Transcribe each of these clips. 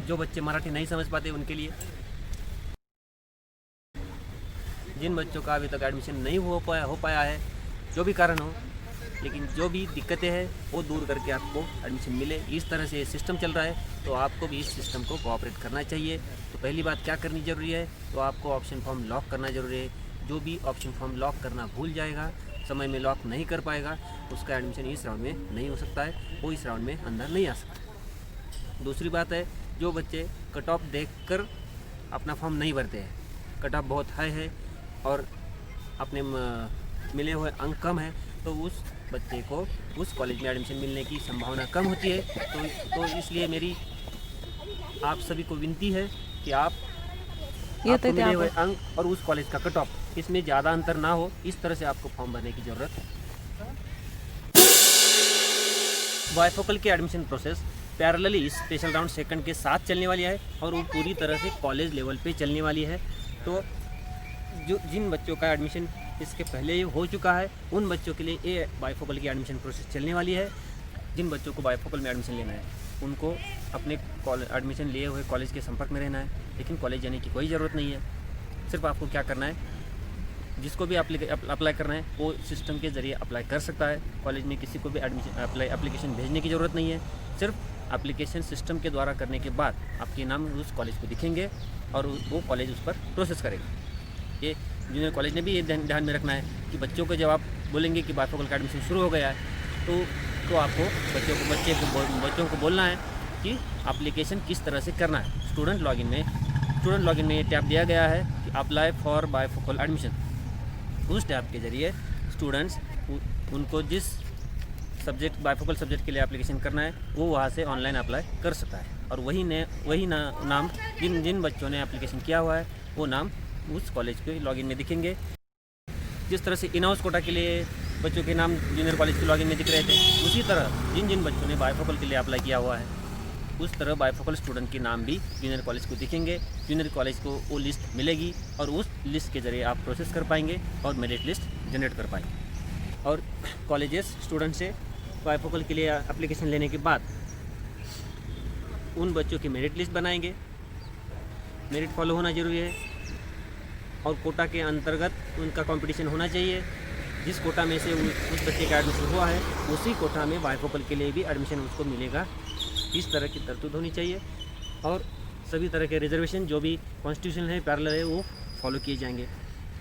जो बच्चे मराठी नहीं समझ पाते उनके लिए, जिन बच्चों का अभी तक एडमिशन नहीं हो पाया है, जो भी कारण हो, लेकिन जो भी दिक्कतें हैं वो दूर करके आपको एडमिशन मिले, इस तरह से सिस्टम चल रहा है। तो आपको भी इस सिस्टम को कोऑपरेट करना चाहिए। तो पहली बात क्या करनी ज़रूरी है, तो आपको ऑप्शन फॉर्म लॉक करना ज़रूरी है। जो भी ऑप्शन फॉर्म लॉक करना भूल जाएगा, समय में लॉक नहीं कर पाएगा, उसका एडमिशन इस राउंड में नहीं हो सकता है, वो इस राउंड में अंदर नहीं आ सकता। दूसरी बात है, जो बच्चे कट ऑफ देख कर अपना फॉर्म नहीं भरते हैं, कट ऑफ बहुत हाई है और अपने मिले हुए अंक कम है, तो उस बच्चे को उस कॉलेज में एडमिशन मिलने की संभावना कम होती है। तो इसलिए मेरी आप सभी को विनती है कि आपको मिले हुए अंक और उस कॉलेज का कट ऑफ, इसमें ज़्यादा अंतर ना हो, इस तरह से आपको फॉर्म भरने की ज़रूरत है। बायफोकल की admission process parallelly special round second के साथ चलने वाली है और वो पूरी तरह से कॉलेज लेवल पे चलने वाली है। तो जिन बच्चों का एडमिशन इसके पहले ही हो चुका है, उन बच्चों के लिए ये बायफोकल की एडमिशन प्रोसेस चलने वाली है। जिन बच्चों को बायफोकल में एडमिशन लेना है, उनको अपने एडमिशन लिए हुए कॉलेज के संपर्क में रहना है, लेकिन कॉलेज जाने की कोई ज़रूरत नहीं है। सिर्फ आपको क्या करना है, जिसको भी अप्लाई करना है वो सिस्टम के ज़रिए अप्लाई कर सकता है। कॉलेज में किसी को भी एप्लीकेशन भेजने की ज़रूरत नहीं है। सिर्फ एप्लीकेशन सिस्टम के द्वारा करने के बाद आपके नाम उस कॉलेज को दिखेंगे और वो कॉलेज उस पर प्रोसेस करेगा। ये जूनियर कॉलेज ने भी ये ध्यान में रखना है कि बच्चों को जब आप बोलेंगे कि बायफोकल का एडमिशन शुरू हो गया है, तो आपको बच्चों को बोलना है कि एप्लीकेशन किस तरह से करना है। स्टूडेंट लॉगिन में ये टैब दिया गया है कि अप्लाई फॉर बायफोकल एडमिशन। उस टैब के ज़रिए स्टूडेंट्स उनको जिस सब्जेक्ट बायफोकल सब्जेक्ट के लिए एप्लीकेशन करना है, वो वहाँ से ऑनलाइन अप्लाई कर सकता है। और वही नाम जिन बच्चों ने एप्लीकेशन किया हुआ है, वो नाम उस कॉलेज के लॉगिन में दिखेंगे। जिस तरह से इन हाउस कोटा के लिए बच्चों के नाम जूनियर कॉलेज के लॉगिन में दिख रहे थे, उसी तरह जिन बच्चों ने बायफोकल के लिए अप्लाई किया हुआ है, उस तरह बायफोकल स्टूडेंट के नाम भी जूनियर कॉलेज को दिखेंगे। जूनियर कॉलेज को वो लिस्ट मिलेगी और उस लिस्ट के ज़रिए आप प्रोसेस कर पाएंगे और मेरिट लिस्ट जनरेट कर पाएंगे। और कॉलेजेस स्टूडेंट से बायफोकल के लिए एप्लीकेशन लेने के बाद उन बच्चों की मेरिट लिस्ट बनाएंगे। मेरिट फॉलो होना ज़रूरी है और कोटा के अंतर्गत उनका कंपटीशन होना चाहिए। जिस कोटा में से उस बच्चे का एडमिशन हुआ है, उसी कोटा में बायफोकल के लिए भी एडमिशन उसको मिलेगा। इस तरह की तरतूद होनी चाहिए और सभी तरह के रिजर्वेशन जो भी कॉन्स्टिट्यूशन है, पैरेलल है, वो फॉलो किए जाएंगे।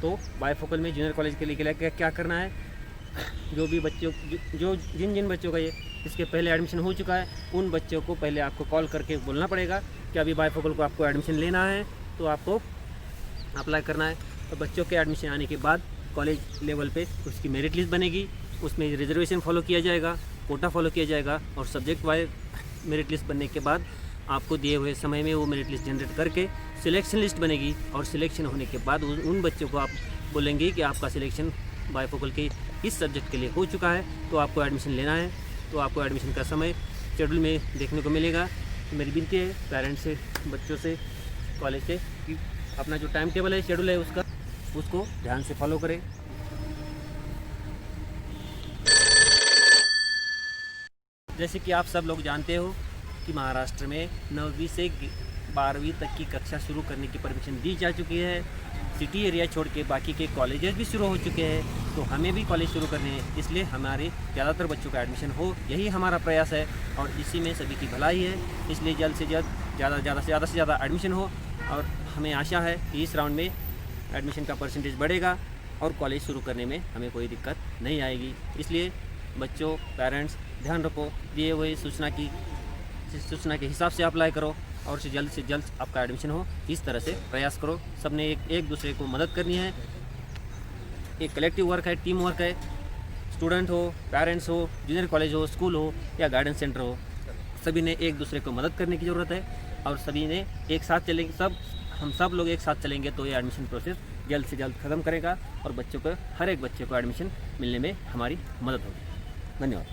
तो बायफोकल में जूनियर कॉलेज के लिए क्या करना है, जो भी बच्चों जिन बच्चों का ये इसके पहले एडमिशन हो चुका है, उन बच्चों को पहले आपको कॉल करके बोलना पड़ेगा कि अभी बायफोकल को आपको एडमिशन लेना है, तो आपको अप्लाई करना है। तो बच्चों के एडमिशन आने के बाद कॉलेज लेवल पे उसकी मेरिट लिस्ट बनेगी, उसमें रिजर्वेशन फॉलो किया जाएगा, कोटा फॉलो किया जाएगा और सब्जेक्ट वाइज मेरिट लिस्ट बनने के बाद आपको दिए हुए समय में वो मेरिट लिस्ट जनरेट करके सिलेक्शन लिस्ट बनेगी। और सिलेक्शन होने के बाद उन बच्चों को आप बोलेंगे कि आपका सिलेक्शन बायफोकल के इस सब्जेक्ट के लिए हो चुका है, तो आपको एडमिशन लेना है। तो आपको एडमिशन का समय शेड्यूल में देखने को मिलेगा। तो मेरी विनती है पेरेंट्स से, बच्चों से, कॉलेज से कि अपना जो टाइम टेबल है, शेड्यूल है उसको ध्यान से फॉलो करें। जैसे कि आप सब लोग जानते हो कि महाराष्ट्र में 9वीं से 12वीं तक की कक्षा शुरू करने की परमिशन दी जा चुकी है। सिटी एरिया छोड़ के बाकी के कॉलेजेस भी शुरू हो चुके हैं, तो हमें भी कॉलेज शुरू करने हैं। इसलिए हमारे ज़्यादातर बच्चों का एडमिशन हो, यही हमारा प्रयास है और इसी में सभी की भलाई है। इसलिए जल्द से जल्द ज़्यादा से ज़्यादा एडमिशन हो और हमें आशा है कि इस राउंड में एडमिशन का परसेंटेज बढ़ेगा और कॉलेज शुरू करने में हमें कोई दिक्कत नहीं आएगी। इसलिए बच्चों, पेरेंट्स, ध्यान रखो, दिए हुए सूचना के हिसाब से अप्लाई करो और से जल्द आपका एडमिशन हो, इस तरह से प्रयास करो। सबने एक दूसरे को मदद करनी है। एक कलेक्टिव वर्क है, टीम वर्क है। स्टूडेंट हो, पेरेंट्स हो, जूनियर कॉलेज हो, स्कूल हो या गाइडेंस सेंटर हो, सभी ने एक दूसरे को मदद करने की ज़रूरत है और सभी ने एक साथ चलेंगे। हम सब लोग एक साथ चलेंगे तो ये एडमिशन प्रोसेस जल्द से जल्द ख़त्म करेगा और हर एक बच्चे को एडमिशन मिलने में हमारी मदद होगी। धन्यवाद।